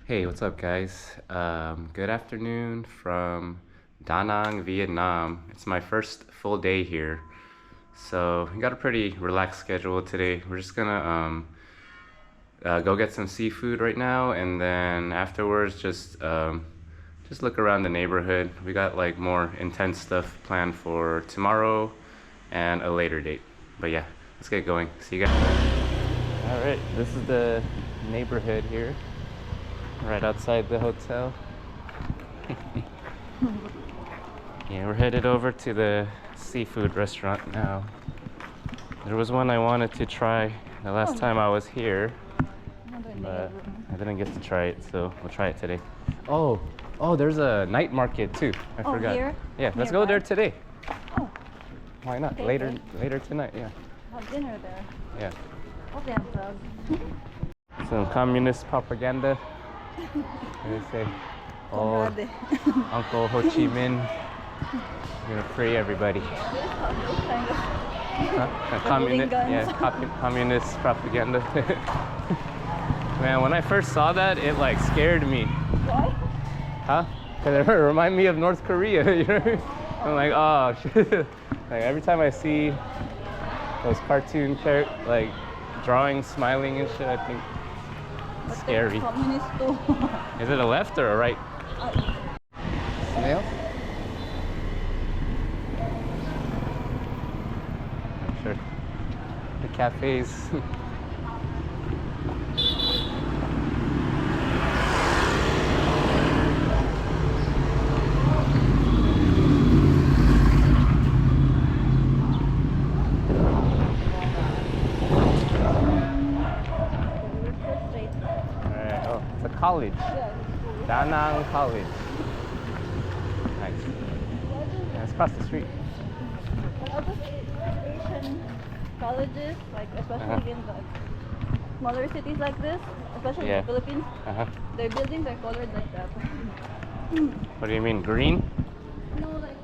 Hey, what's up, guys? Good afternoon from Da Nang, Vietnam. It's my first full day here, so we got a pretty relaxed schedule today. We're just gonna go get some seafood right now, and then afterwards, just look around the neighborhood. We got like more intense stuff planned for tomorrow and a later date. But yeah, let's get going. See you guys. All right, this is the neighborhood here, right outside the hotel. Yeah, we're headed over to the seafood restaurant now. There was one I wanted to try the last time I was here, but I didn't get to try it, so we'll try it today. Oh, there's a night market too. I forgot. Here? Yeah, let's go there today. Oh, Why not? Okay, Later, okay. later tonight. Yeah, have dinner there. yeah. Oh, damn dog. Some communist propaganda. They say, oh, Comrade. Uncle Ho Chi Minh, gonna free everybody. Those kind of Huh? holding guns. Yeah, communist propaganda. Man, when I first saw that, it like scared me. Why? Huh? Because it reminded me of North Korea, you know? I'm like, oh shit. Like every time I see those cartoon characters, like drawing, smiling and shit, I think it's scary. Communist too. Is it a left or a right? Snail? I'm sure. The cafes. Alright, oh, it's a college. Da Nang College. Nice. Yeah, it's across the street. All those Asian colleges, like especially in the smaller cities like this, especially in the Philippines, Uh-huh. their buildings are colored like that. What do you mean, green? No, like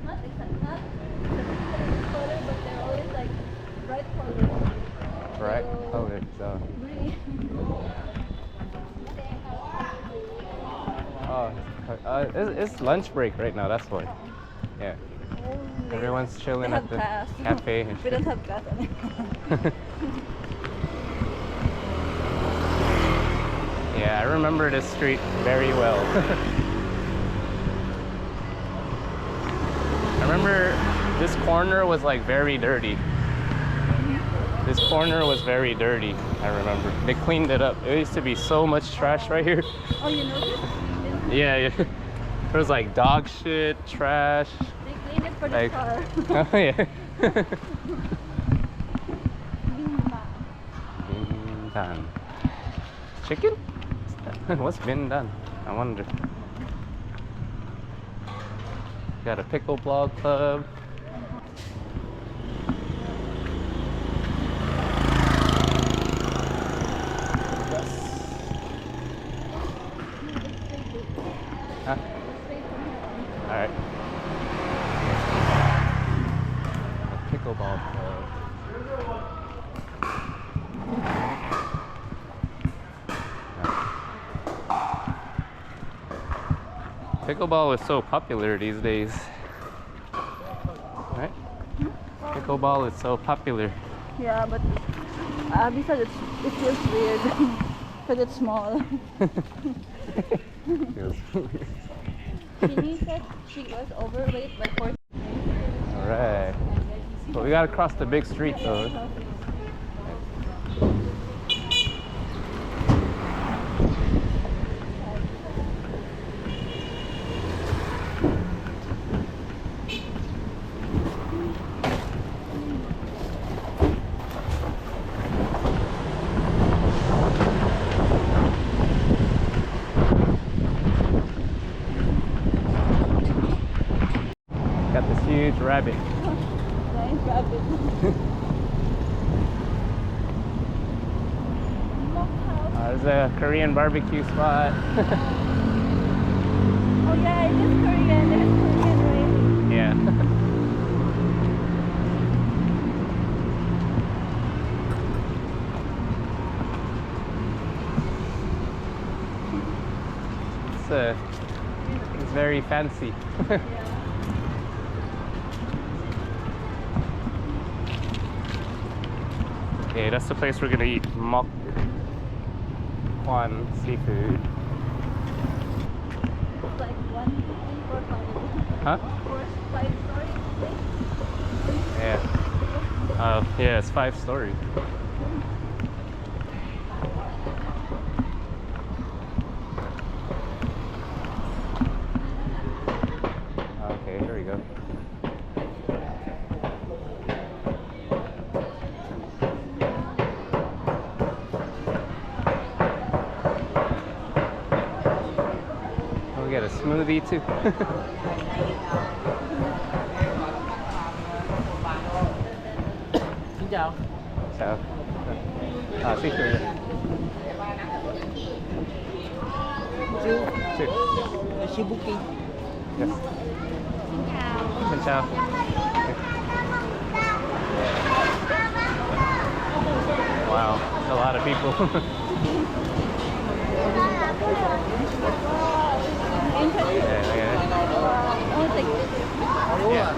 not specific color, but they're always like bright colors. Right. Yellow, Color. So. green. Oh, it's lunch break right now. That's why. Yeah. Only Everyone's chilling they at have the class. cafe and We shit. don't have class anymore. Yeah, I remember this street very well. I remember this corner was like very dirty. This corner was very dirty, I remember. They cleaned it up. There used to be so much trash right here. Oh, you noticed? Yeah, yeah. There was like dog shit, trash. They cleaned it for the Like, car. oh yeah. Bing Bin dan. Chicken? What's bin dan? I wonder. Got a pickleball club. Huh? Alright. A pickleball club. Pickleball is so popular these days. Right? Pickleball is so popular. Yeah, but Abby said it feels weird because it's small. She said she was overweight by 40. Alright. But we gotta cross the big street though. Got this huge rabbit. Giant rabbit. There's a Korean barbecue spot. Oh yeah, it is Korean. There's Korean, right? Yeah. it's very fancy. Yeah. Okay, that's the place we're gonna eat. Mok Kwan seafood. It's like 1, 2, 3, 4, 5. Huh? 4, 5 stories. Yeah. Yeah, it's 5 stories. Okay, here we go. We'll get a smoothie too. Xin chào. Chào. Seafood. Siêu Two. siêu booking. Yes. Xin chào. Wow, that's a lot of people. Yeah. Oh, it's like this. Yeah.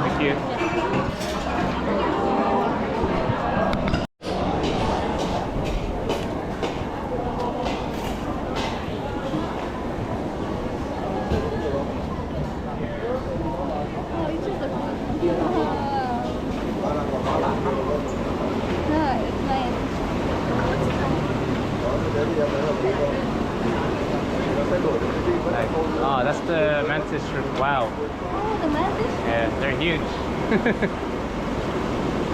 Thank you. Oh, you choose the food. Yeah, it's nice. Nice. Oh, that's the mantis shrimp. Wow. Oh, the mantis? Yeah, they're huge. I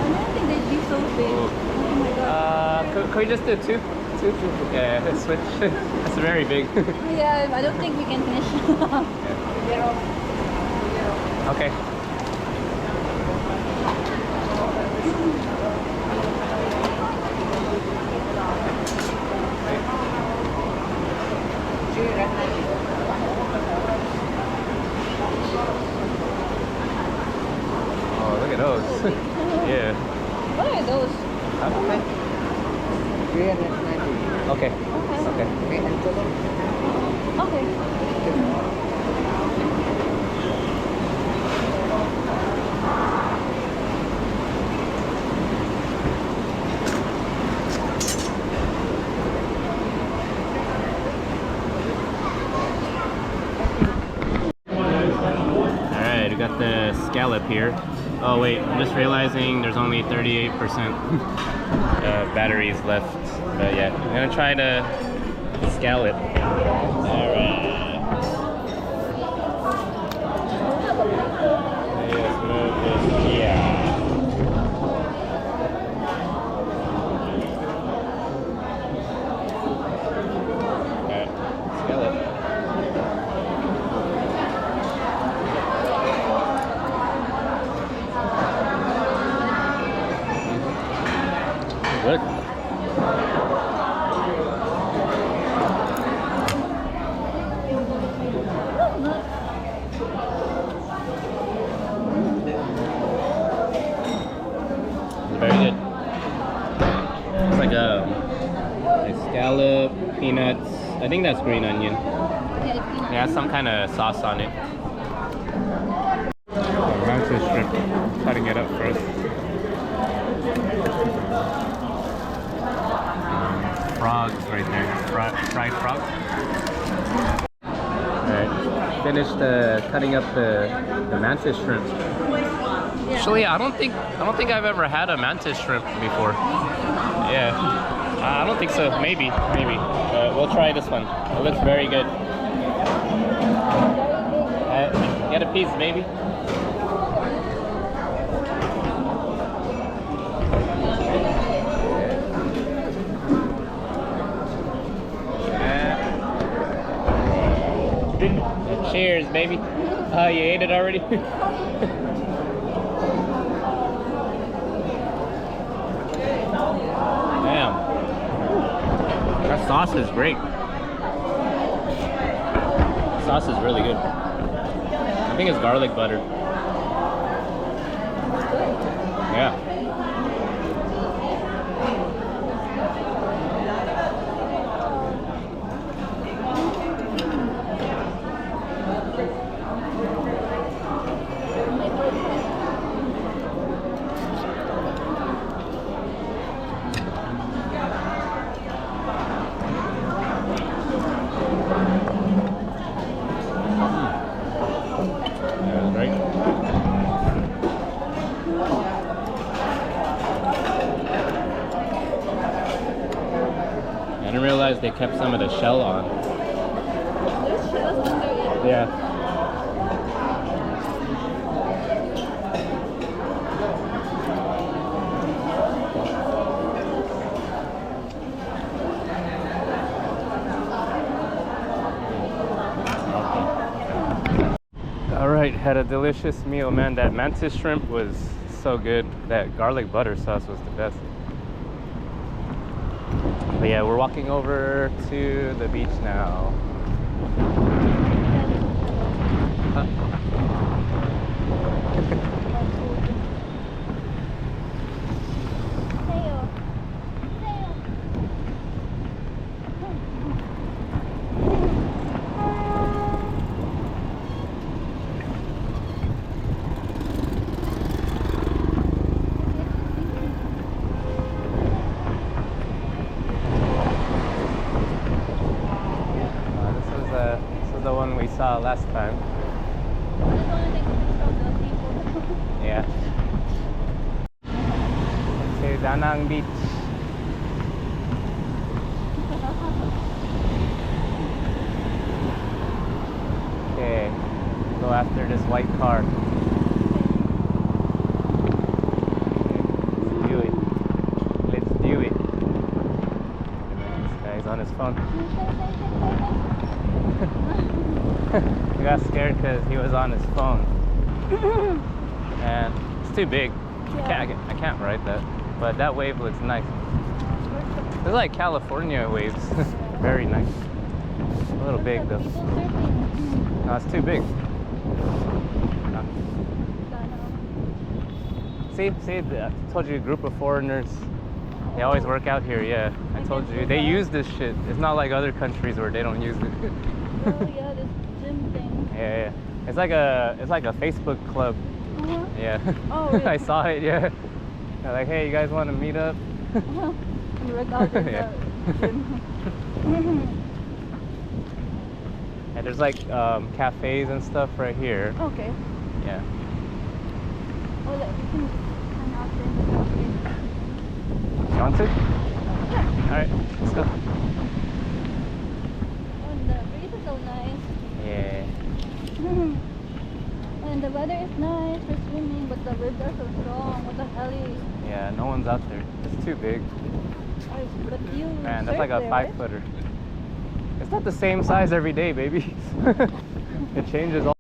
don't think they'd be so big. Ooh. Oh my god. Can we just do two? Two? Yeah, let's switch. That's very big. Yeah, I don't think we can finish. Okay. Oh, look at those. Yeah. What are those? Okay. 390. Okay. Okay. Okay. Okay, and color. Okay. Alright, we got the scallop here. Oh wait, I'm just realizing there's only 38% batteries left. But yeah, I'm gonna try the scallop. Alright. Let's move this here. Alright, scallop. Good. Very good. It's like a scallop, peanuts. I think that's green onion. It has some kind of sauce on it. Mantis shrimp. Cutting it up first. Frogs right there. Fried frog. Alright. Finished cutting up the mantis shrimp. Actually, I don't think I've ever had a mantis shrimp before. Yeah, I don't think so. Maybe. We'll try this one. It looks very good. Get a piece, maybe. Cheers, baby. Oh, you ate it already? Damn. That sauce is great. The sauce is really good. I think it's garlic butter. Yeah. Right? I didn't realize they kept some of the shell on. There's shells under it. Yeah. All right, had a delicious meal, man. That mantis shrimp was so good. That garlic butter sauce was the best. But yeah, we're walking over to the beach now. This is the one we saw last time. Yeah. To Da Nang Beach. Okay, go after this white car. Let's do it. Let's do it. This guy's on his phone. I got scared because he was on his phone. And it's too big. I can't ride that. But that wave looks nice. It's like California waves. Very nice. A little big though. No, it's too big. No. See, I told you, a group of foreigners. They always work out here. Yeah, I told you. They use this shit. It's not like other countries where they don't use it. Oh yeah, this gym thing. Yeah. It's like a Facebook club. Yeah. Oh, really? I saw it. Yeah. They're like, hey, you guys want to meet up? And work out in Yeah. the gym. And there's like cafes and stuff right here. Okay. Yeah. Oh, look, you can hang out there in the cafe. You want to? Yeah. All right, let's go. Oh, and the breeze is so nice. Yeah. And the weather is nice for swimming, but the waves are so strong. What the hell is? Yeah, no one's out there. It's too big. Oh, but you Man, that's surf like a there, 5-footer. It's not the same size every day, baby. It changes all.